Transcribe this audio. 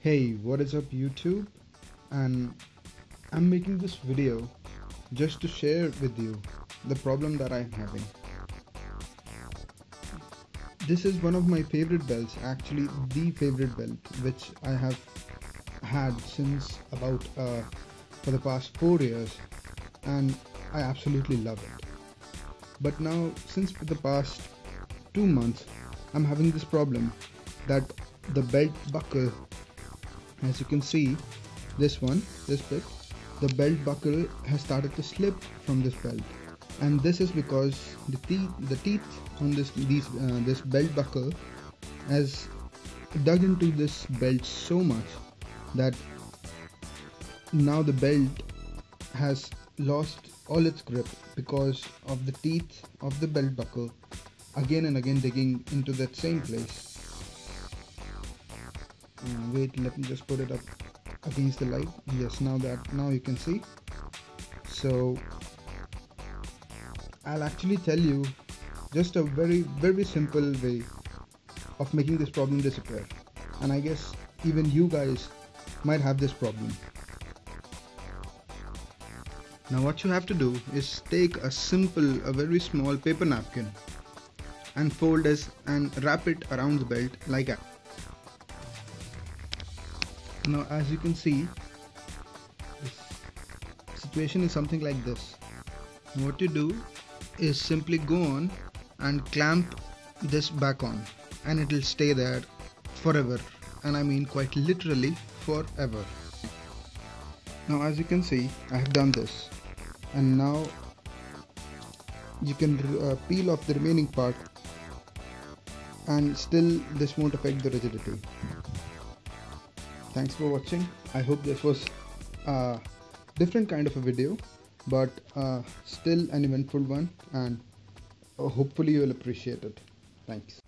Hey, what is up YouTube? And I'm making this video just to share with you the problem that I'm having. This is one of my favorite belts, actually the favorite belt which I have had since about for the past 4 years, and I absolutely love it. But now since for the past 2 months I'm having this problem that the belt buckle, as you can see, this bit, the belt buckle has started to slip from this belt, and this is because the teeth on this belt buckle has dug into this belt so much that now the belt has lost all its grip because of the teeth of the belt buckle again and again digging into that same place. Wait, let me just put it up against the light. Yes, now you can see. So I'll actually tell you just a very simple way of making this problem disappear, and I guess even you guys might have this problem. Now what you have to do is take a very small paper napkin and fold it and wrap it around the belt like that. Now as you can see, this situation is something like this. What you do is simply go on and clamp this back on, and it will stay there forever, and I mean quite literally forever. Now as you can see, I have done this, and now you can peel off the remaining part, and still this won't affect the rigidity. Thanks for watching. I hope this was a different kind of a video, but still an eventful one, and hopefully you'll appreciate it. Thanks.